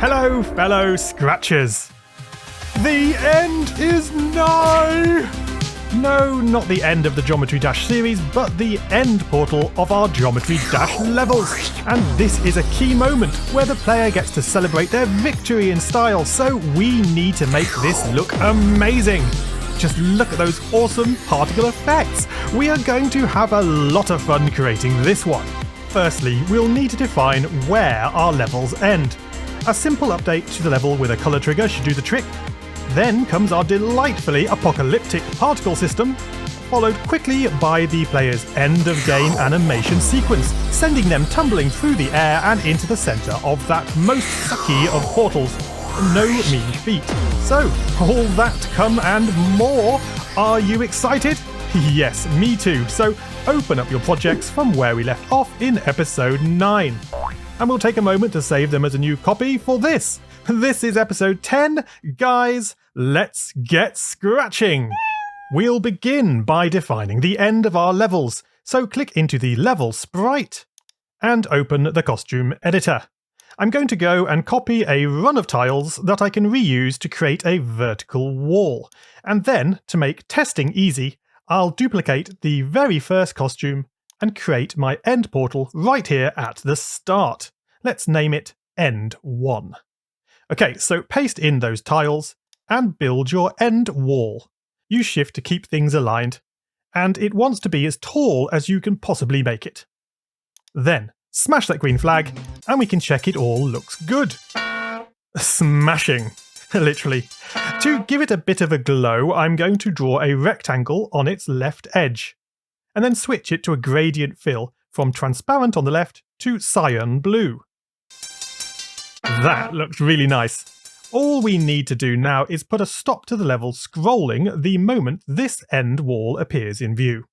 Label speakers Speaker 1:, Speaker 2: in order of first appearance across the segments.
Speaker 1: Hello, fellow Scratchers! The end is nigh! No, not the end of the Geometry Dash series, but the end portal of our Geometry Dash levels. And this is a key moment where the player gets to celebrate their victory in style, so we need to make this look amazing. Just look at those awesome particle effects. We are going to have a lot of fun creating this one. Firstly, we'll need to define where our levels end. A simple update to the level with a colour trigger should do the trick. Then comes our delightfully apocalyptic particle system, followed quickly by the player's end-of-game animation sequence, sending them tumbling through the air and into the centre of that most sucky of portals. No mean feat. So, all that come and more. Are you excited? Yes, me too. So, open up your projects from where we left off in episode 9. And we'll take a moment to save them as a new copy for this. This is episode 10. Guys, let's get scratching! We'll begin by defining the end of our levels. So click into the level sprite and open the costume editor. I'm going to go and copy a run of tiles that I can reuse to create a vertical wall. And then, to make testing easy, I'll duplicate the very first costume and create my end portal right here at the start. Let's name it End 1. Okay, so paste in those tiles and build your end wall. Use Shift to keep things aligned, and it wants to be as tall as you can possibly make it. Then, smash that green flag, and we can check it all looks good. Smashing, literally. To give it a bit of a glow, I'm going to draw a rectangle on its left edge, and then switch it to a gradient fill from transparent on the left to cyan blue. That looks really nice. All we need to do now is put a stop to the level scrolling the moment this end wall appears in view.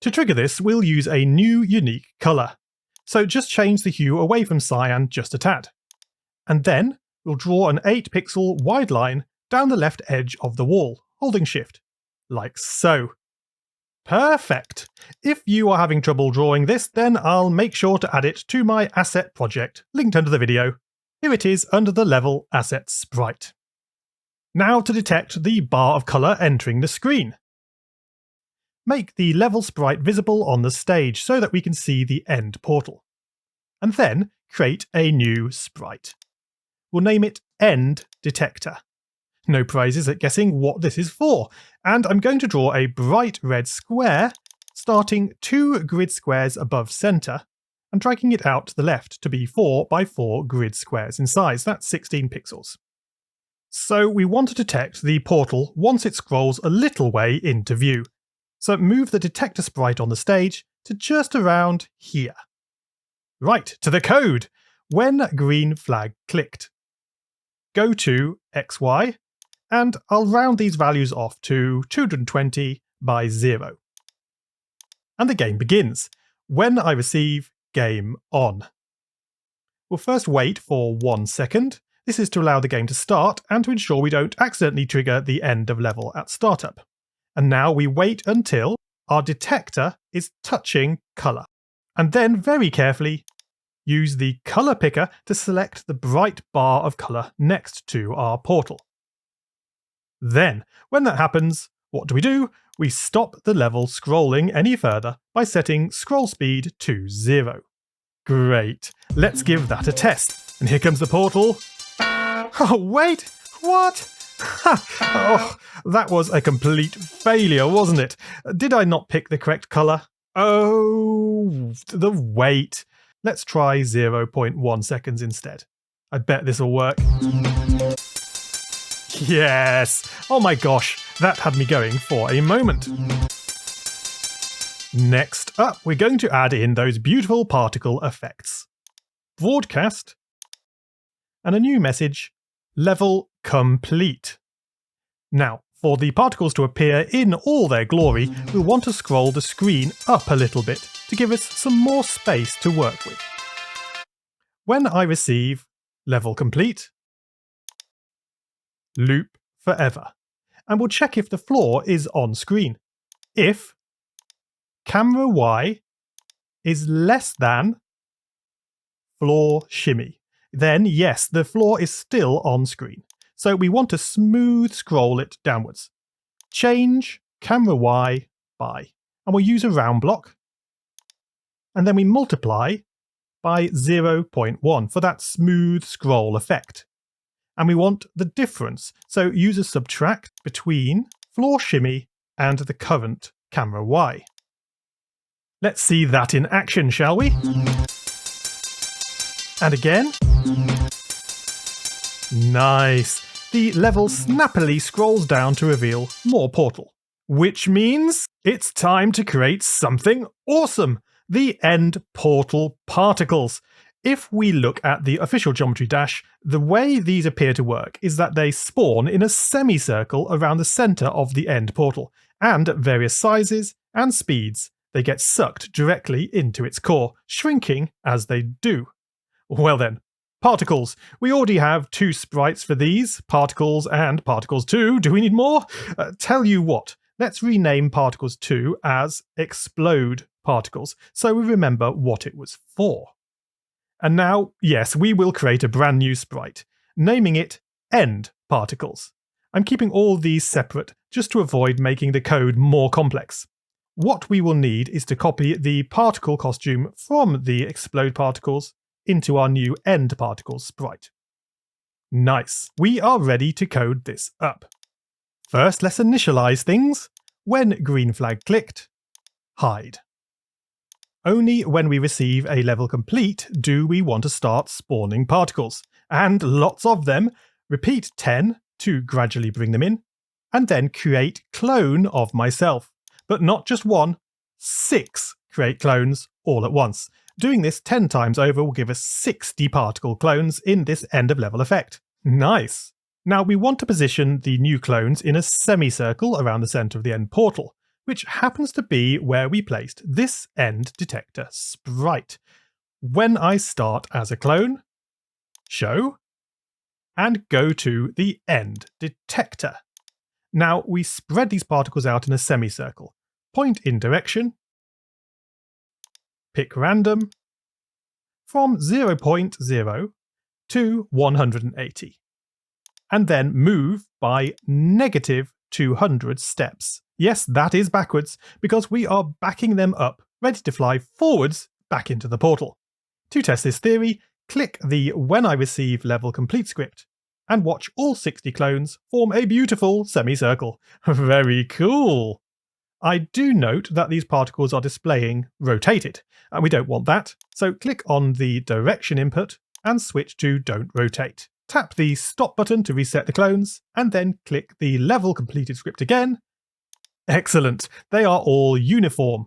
Speaker 1: To trigger this, we'll use a new unique colour. So just change the hue away from cyan just a tad. And then we'll draw an 8 pixel wide line down the left edge of the wall, holding Shift, like so. Perfect! If you are having trouble drawing this, then I'll make sure to add it to my asset project, linked under the video. Here it is under the level asset sprite. Now to detect the bar of colour entering the screen. Make the level sprite visible on the stage so that we can see the end portal. And then create a new sprite. We'll name it End Detector. No prizes at guessing what this is for, and I'm going to draw a bright red square, starting 2 grid squares above centre, and dragging it out to the left to be 4 by 4 grid squares in size. That's 16 pixels. So we want to detect the portal once it scrolls a little way into view. So move the detector sprite on the stage to just around here. Right, to the code. When green flag clicked, go to XY, and I'll round these values off to 220 by 0. And the game begins. When I receive Game On. We'll first wait for 1 second. This is to allow the game to start and to ensure we don't accidentally trigger the end of level at startup. And now we wait until our detector is touching colour. And then very carefully use the colour picker to select the bright bar of colour next to our portal. Then, when that happens, what do? We stop the level scrolling any further by setting scroll speed to 0. Great, let's give that a test. And here comes the portal. Oh wait, what? Oh, that was a complete failure, wasn't it? Did I not pick the correct colour? Oh, the wait. Let's try 0.1 seconds instead. I bet this will work. Yes! Oh my gosh, that had me going for a moment. Next up, we're going to add in those beautiful particle effects. Broadcast, and a new message, level complete. Now, for the particles to appear in all their glory, we'll want to scroll the screen up a little bit to give us some more space to work with. When I receive level complete, loop forever, and we'll check if the floor is on screen. If camera Y is less than floor shimmy. then yes, the floor is still on screen. So we want to smooth scroll it downwards. Change camera Y by, and we'll use a round block, and then we multiply by 0.1 for that smooth scroll effect. And we want the difference, so use a subtract between floor shimmy and the current camera Y. Let's see that in action, shall we? And again. Nice. The level snappily scrolls down to reveal more portal. Which means it's time to create something awesome! The end portal particles. If we look at the official Geometry Dash, the way these appear to work is that they spawn in a semicircle around the center of the end portal, and at various sizes and speeds, they get sucked directly into its core, shrinking as they do. Well then, particles. We already have 2 sprites for these, particles and particles 2. Do we need more? Tell you what, let's rename particles 2 as explode particles, so we remember what it was for. And now, yes, we will create a brand new sprite, naming it end particles. I'm keeping all these separate just to avoid making the code more complex. What we will need is to copy the particle costume from the explode particles into our new end particles sprite. Nice, we are ready to code this up. First, let's initialize things. When green flag clicked, hide. Only when we receive a level complete do we want to start spawning particles, and lots of them. Repeat 10 to gradually bring them in, and then create clone of myself. But not just 1, 6 create clones all at once. Doing this 10 times over will give us 60 particle clones in this end of level effect. Nice! Now we want to position the new clones in a semicircle around the center of the end portal, which happens to be where we placed this end detector sprite. When I start as a clone, show, and go to the end detector. Now we spread these particles out in a semicircle. Point in direction, pick random, from 0.0 to 180, and then move by -200 steps. Yes, that is backwards, because we are backing them up, ready to fly forwards back into the portal. To test this theory, click the When I Receive Level Complete script, and watch all 60 clones form a beautiful semicircle. Very cool! I do note that these particles are displaying rotated, and we don't want that, so click on the direction input and switch to Don't Rotate. Tap the Stop button to reset the clones, and then click the Level Completed script again. Excellent, they are all uniform.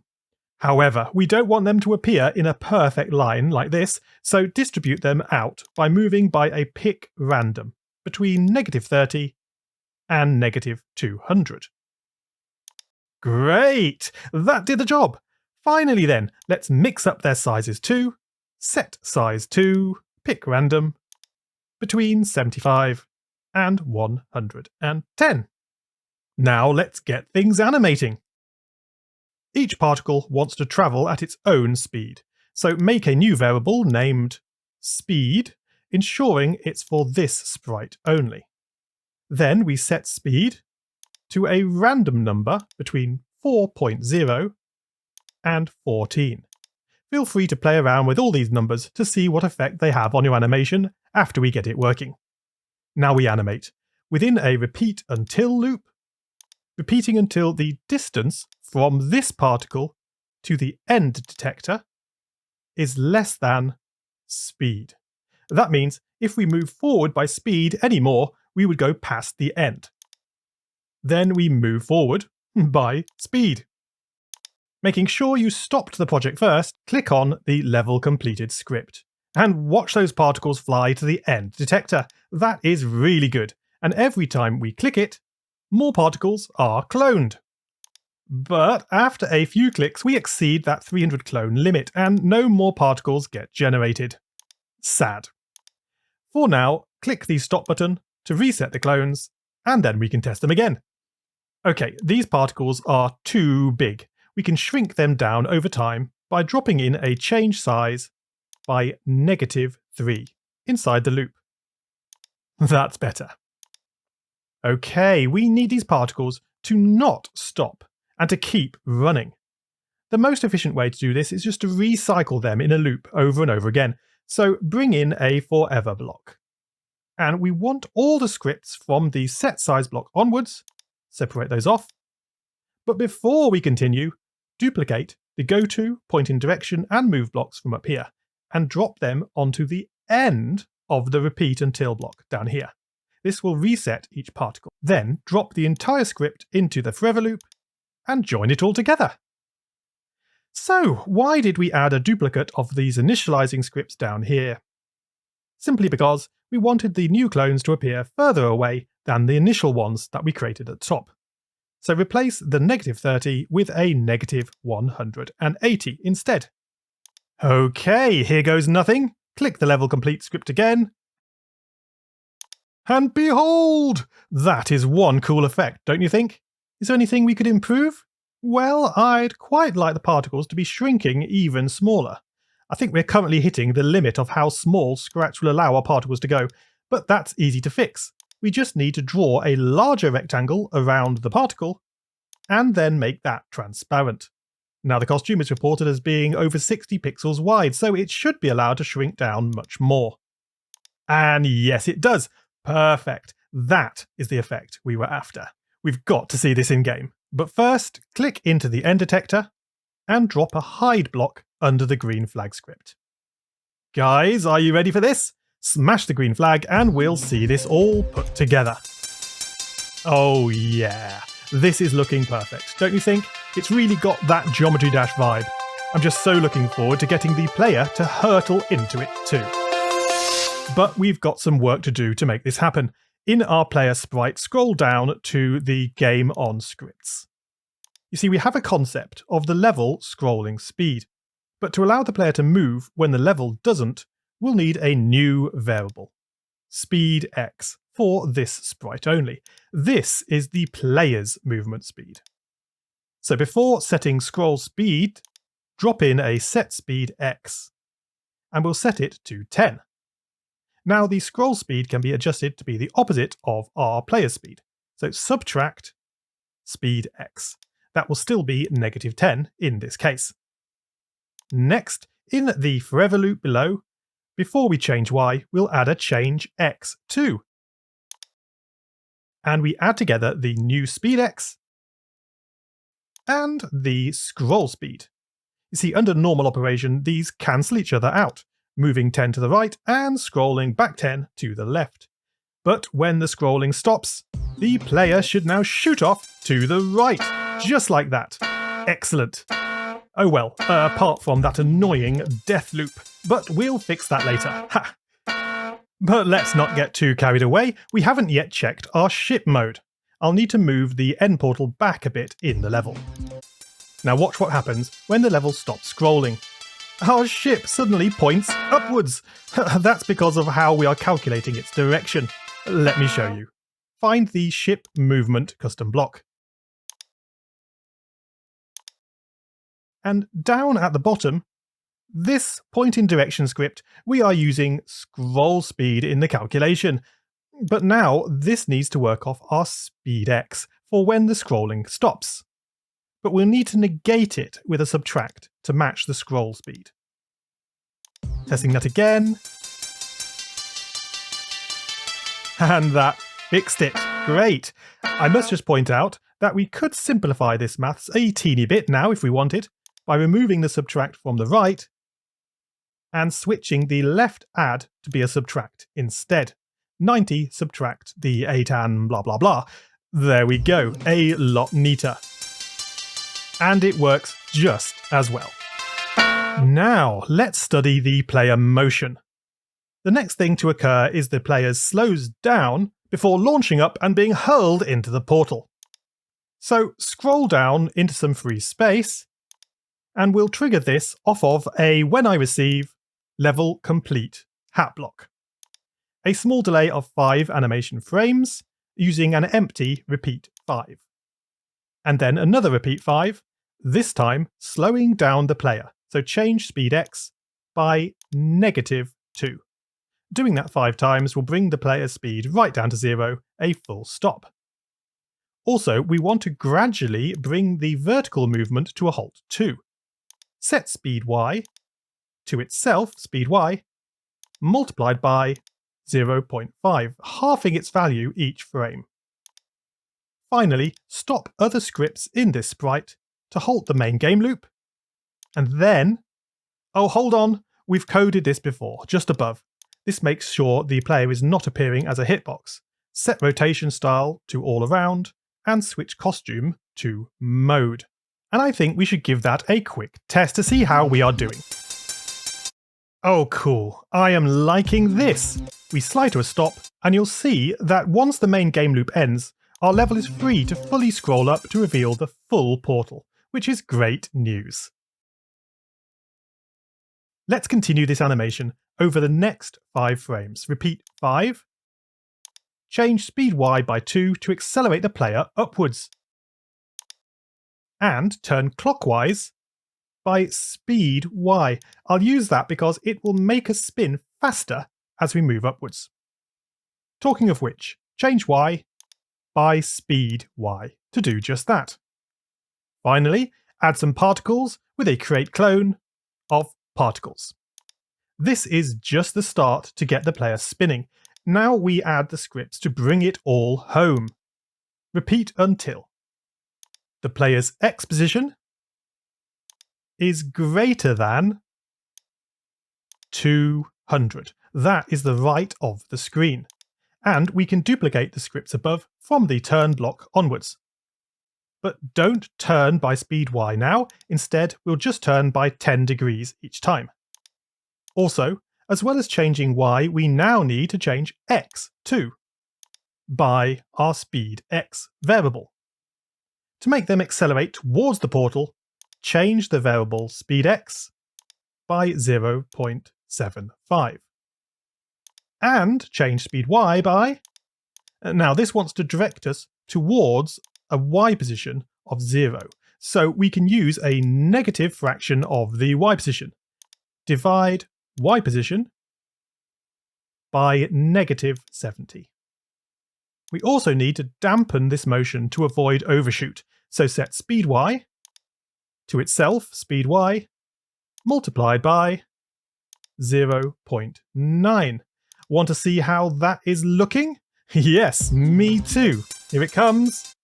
Speaker 1: However, we don't want them to appear in a perfect line like this, so distribute them out by moving by a pick random between -30 and -200. Great! That did the job! Finally then, let's mix up their sizes too. Set size to pick random between 75 and 110. Now let's get things animating. Each particle wants to travel at its own speed, so make a new variable named speed, ensuring it's for this sprite only. Then we set speed to a random number between 4.0 and 14. Feel free to play around with all these numbers to see what effect they have on your animation after we get it working. Now we animate within a repeat until loop, repeating until the distance from this particle to the end detector is less than speed. That means if we move forward by speed anymore, we would go past the end. Then we move forward by speed. Making sure you stopped the project first, click on the Level Completed script and watch those particles fly to the end detector. That is really good, and every time we click it, more particles are cloned. But after a few clicks, we exceed that 300 clone limit and no more particles get generated. Sad. For now, click the Stop button to reset the clones, and then we can test them again. Okay, these particles are too big. We can shrink them down over time by dropping in a change size by -3. inside the loop. That's better. Okay, we need these particles to not stop and to keep running. The most efficient way to do this is just to recycle them in a loop over and over again. So bring in a forever block. And we want all the scripts from the set size block onwards. Separate those off. But before we continue, duplicate the go to, point in direction, and move blocks from up here, and drop them onto the end of the repeat until block down here. This will reset each particle. Then drop the entire script into the forever loop and join it all together. So why did we add a duplicate of these initializing scripts down here? Simply because we wanted the new clones to appear further away than the initial ones that we created at the top. So replace the -30 with a -180 instead. Okay, here goes nothing. Click the level complete script again. And behold! That is one cool effect, don't you think? Is there anything we could improve? Well, I'd quite like the particles to be shrinking even smaller. I think we're currently hitting the limit of how small Scratch will allow our particles to go, but that's easy to fix. We just need to draw a larger rectangle around the particle, and then make that transparent. Now the costume is reported as being over 60 pixels wide, so it should be allowed to shrink down much more. And yes, it does. Perfect. That is the effect we were after. We've got to see this in game. But first, click into the end detector and drop a hide block under the green flag script. Guys, are you ready for this? Smash the green flag and we'll see this all put together. Oh yeah, this is looking perfect, don't you think? It's really got that Geometry Dash vibe. I'm just so looking forward to getting the player to hurtle into it too. But we've got some work to do to make this happen. In our player sprite, scroll down to the Game On scripts. You see, we have a concept of the level scrolling speed, but to allow the player to move when the level doesn't, we'll need a new variable, speed x, for this sprite only. This is the player's movement speed. So before setting scroll speed, drop in a set speed x, and we'll set it to 10. Now the scroll speed can be adjusted to be the opposite of our player speed. So subtract speed x. That will still be -10 in this case. Next, in the forever loop below, before we change y, we'll add a change x too. And we add together the new speed x and the scroll speed. You see, under normal operation, these cancel each other out, moving 10 to the right and scrolling back 10 to the left. But when the scrolling stops, the player should now shoot off to the right, just like that. Excellent. Oh well, apart from that annoying death loop, but we'll fix that later. Ha! But let's not get too carried away, we haven't yet checked our ship mode. I'll need to move the end portal back a bit in the level. Now watch what happens when the level stops scrolling. Our ship suddenly points upwards. That's because of how we are calculating its direction. Let me show you. Find the ship movement custom block. And down at the bottom, this point in direction script, we are using scroll speed in the calculation. But now this needs to work off our speed x for when the scrolling stops. But we'll need to negate it with a subtract to match the scroll speed. Testing that again. And that fixed it. Great. I must just point out that we could simplify this maths a teeny bit now if we wanted, by removing the subtract from the right and switching the left add to be a subtract instead. 90 subtract the 8 and blah blah blah. There we go, a lot neater. And it works just as well. Now, let's study the player motion. The next thing to occur is the player slows down before launching up and being hurled into the portal. So scroll down into some free space, and we'll trigger this off of a when I receive level complete hat block. A small delay of 5 animation frames using an empty repeat 5. And then another repeat 5, this time slowing down the player. So change speed x by -2. Doing that 5 times will bring the player's speed right down to 0, a full stop. Also, we want to gradually bring the vertical movement to a halt too. Set speed y to itself, speed y, multiplied by 0.5, halving its value each frame. Finally, stop other scripts in this sprite to halt the main game loop. And then, oh hold on, we've coded this before, just above. This makes sure the player is not appearing as a hitbox. Set rotation style to all around, and switch costume to mode. And I think we should give that a quick test to see how we are doing. Oh cool, I am liking this. We slide to a stop, and you'll see that once the main game loop ends, our level is free to fully scroll up to reveal the full portal, which is great news. Let's continue this animation over the next 5 frames. Repeat 5. Change speed y by 2 to accelerate the player upwards. And turn clockwise by speed y. I'll use that because it will make us spin faster as we move upwards. Talking of which, change y by speed y to do just that. Finally, add some particles with a create clone of particles. This is just the start to get the player spinning. Now we add the scripts to bring it all home. Repeat until the player's X position is greater than 200. That is the right of the screen. And we can duplicate the scripts above from the turn block onwards. But don't turn by speed y now, instead we'll just turn by 10 degrees each time. Also, as well as changing y, we now need to change x too, by our speed x variable. To make them accelerate towards the portal, change the variable speed x by 0.75. And change speed y by... Now this wants to direct us towards a y position of 0, so we can use a negative fraction of the y position. Divide y position by -70. We also need to dampen this motion to avoid overshoot, so set speed y to itself, speed y, multiplied by 0.9. Want to see how that is looking? Yes, me too. Here it comes.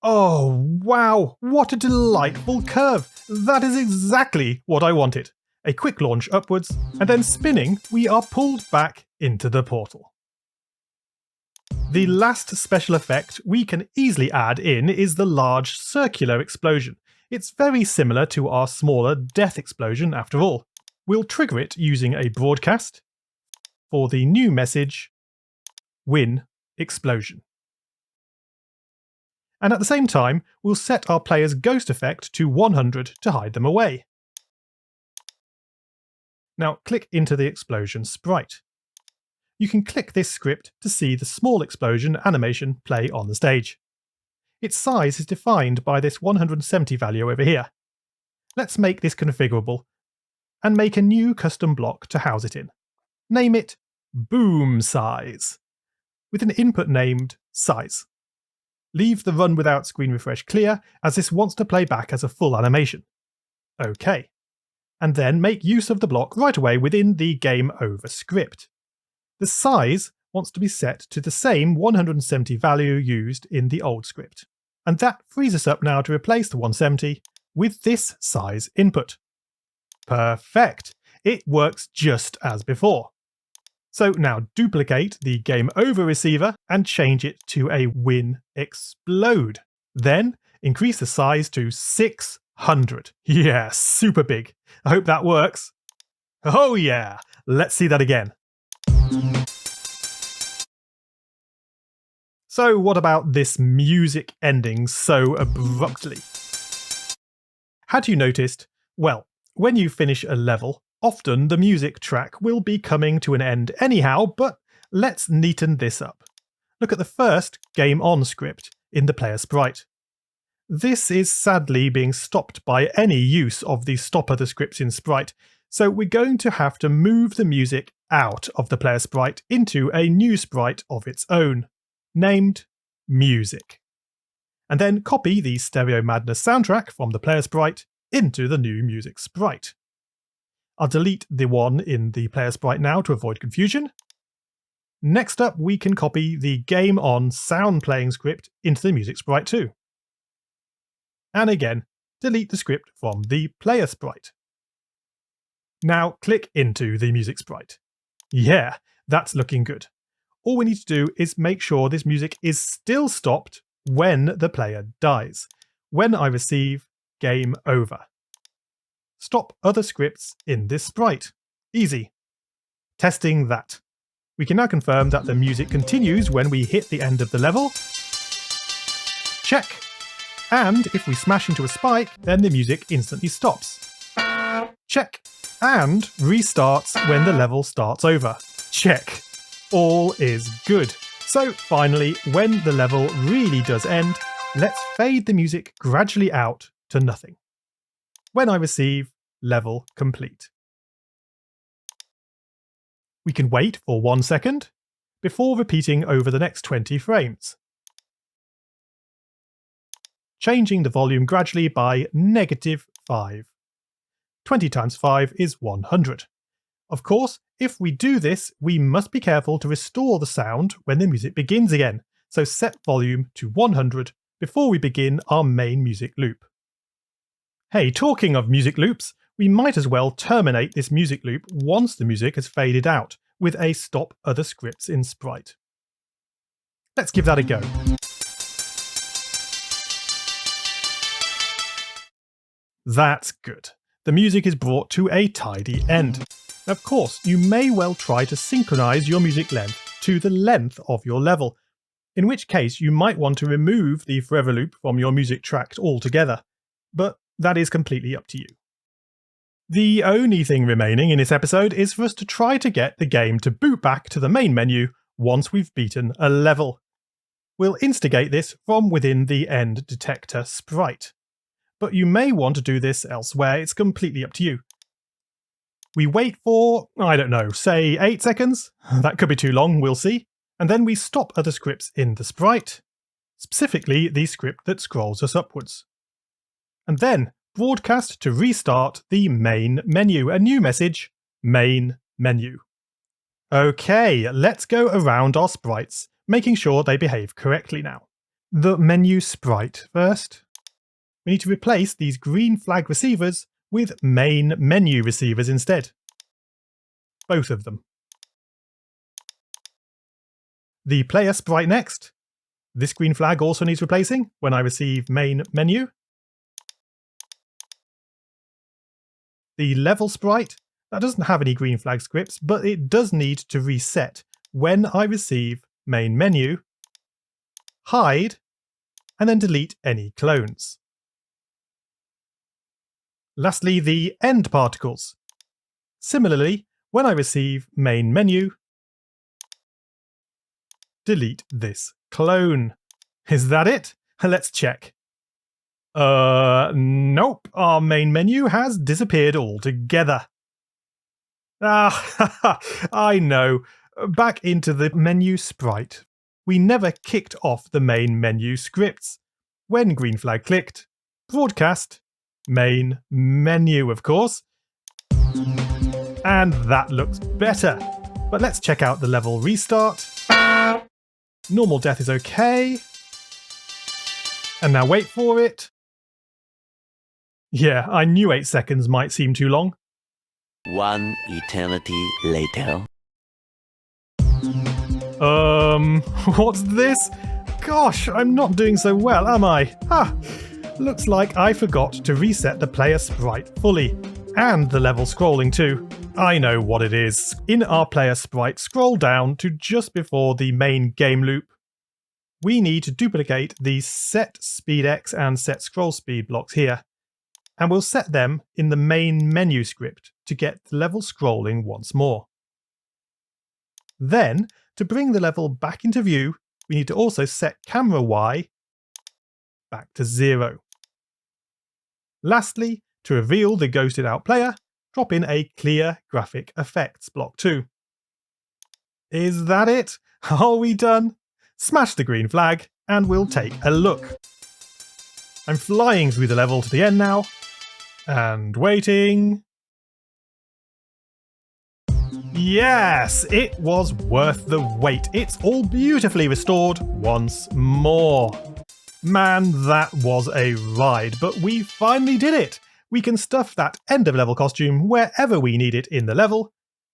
Speaker 1: Oh, wow, what a delightful curve. That is exactly what I wanted. A quick launch upwards, and then spinning, we are pulled back into the portal. The last special effect we can easily add in is the large circular explosion. It's very similar to our smaller death explosion after all. We'll trigger it using a broadcast for the new message, win explosion. And at the same time, we'll set our player's ghost effect to 100 to hide them away. Now click into the explosion sprite. You can click this script to see the small explosion animation play on the stage. Its size is defined by this 170 value over here. Let's make this configurable and make a new custom block to house it in. Name it Boom Size, with an input named Size. Leave the run without screen refresh clear, as this wants to play back as a full animation. OK. And then make use of the block right away within the game over script. The size wants to be set to the same 170 value used in the old script. And that frees us up now to replace the 170 with this size input. Perfect! It works just as before. So now duplicate the game over receiver and change it to a win explode. Then increase the size to 600. Yeah, super big. I hope that works. Oh yeah, let's see that again. So what about this music ending so abruptly? Had you noticed? Well, when you finish a level, often the music track will be coming to an end anyhow, but let's neaten this up. Look at the first Game On script in the player sprite. This is sadly being stopped by any use of the stop other scripts in sprite, So we're going to have to move the music out of the player sprite into a new sprite of its own, named Music. And then copy the Stereo Madness soundtrack from the player sprite into the new music sprite. I'll delete the one in the player sprite now to avoid confusion. Next up, we can copy the Game On sound playing script into the music sprite too. And again, delete the script from the player sprite. Now click into the music sprite. Yeah, that's looking good. All we need to do is make sure this music is still stopped when the player dies, when I receive Game Over. Stop other scripts in this sprite. Easy. Testing that. We can now confirm that the music continues when we hit the end of the level. Check. And if we smash into a spike, then the music instantly stops. Check. And restarts when the level starts over. Check. All is good. So finally, when the level really does end, let's fade the music gradually out to nothing. When I receive level complete. We can wait for 1 second before repeating over the next 20 frames. Changing the volume gradually by -5. 20 times 5 is 100. Of course, if we do this, we must be careful to restore the sound when the music begins again, so set volume to 100 before we begin our main music loop. Hey, talking of music loops, we might as well terminate this music loop once the music has faded out, with a Stop Other Scripts in sprite. Let's give that a go. That's good. The music is brought to a tidy end. Of course, you may well try to synchronize your music length to the length of your level, in which case you might want to remove the forever loop from your music track altogether, but that is completely up to you. The only thing remaining in this episode is for us to try to get the game to boot back to the main menu once we've beaten a level. We'll instigate this from within the end detector sprite. But you may want to do this elsewhere, it's completely up to you. We wait for, I don't know, say 8 seconds? That could be too long, we'll see. And then we stop other scripts in the sprite, specifically the script that scrolls us upwards. And then broadcast to restart the main menu, a new message, main menu. Okay, let's go around our sprites, making sure they behave correctly now. The menu sprite first. We need to replace these green flag receivers with main menu receivers instead. Both of them. The player sprite next. This green flag also needs replacing when I receive main menu. The level sprite, that doesn't have any green flag scripts, but it does need to reset when I receive main menu, hide, and then delete any clones. Lastly, the end particles. Similarly, when I receive main menu, delete this clone. Is that it? Let's check. Nope, our main menu has disappeared altogether. Ah, I know. Back into the menu sprite. We never kicked off the main menu scripts. When green flag clicked, broadcast, main menu, of course. And that looks better. But let's check out the level restart. Normal death is okay. And now wait for it. Yeah, I knew 8 seconds might seem too long.
Speaker 2: 1 eternity later.
Speaker 1: What's this? Gosh, I'm not doing so well, am I? Looks like I forgot to reset the player sprite fully. And the level scrolling too. I know what it is. In our player sprite, scroll down to just before the main game loop. We need to duplicate the set speed X and set scroll speed blocks here. And we'll set them in the main menu script to get the level scrolling once more. Then, to bring the level back into view, we need to also set camera Y back to 0. Lastly, to reveal the ghosted out player, drop in a clear graphic effects block too. Is that it? Are we done? Smash the green flag and we'll take a look. I'm flying through the level to the end now, and waiting. Yes, it was worth the wait. It's all beautifully restored once more. Man, that was a ride, but we finally did it. We can stuff that end of level costume wherever we need it in the level,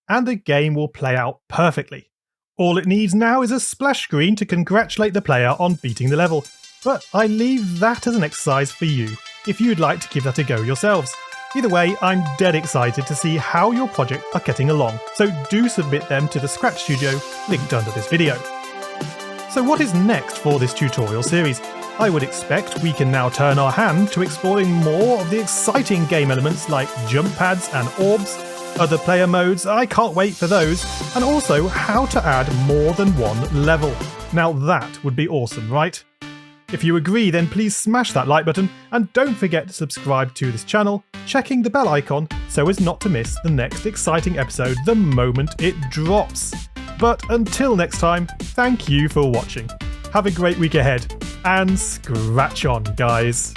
Speaker 1: and the game will play out perfectly. All it needs now is a splash screen to congratulate the player on beating the level, but I leave that as an exercise for you, if you'd like to give that a go yourselves. Either way, I'm dead excited to see how your projects are getting along, so do submit them to the Scratch Studio linked under this video. So what is next for this tutorial series? I would expect we can now turn our hand to exploring more of the exciting game elements like jump pads and orbs, other player modes, I can't wait for those, and also how to add more than one level. Now that would be awesome, right? If you agree, then please smash that like button and don't forget to subscribe to this channel, checking the bell icon so as not to miss the next exciting episode the moment it drops. But until next time, thank you for watching. Have a great week ahead, and scratch on, guys.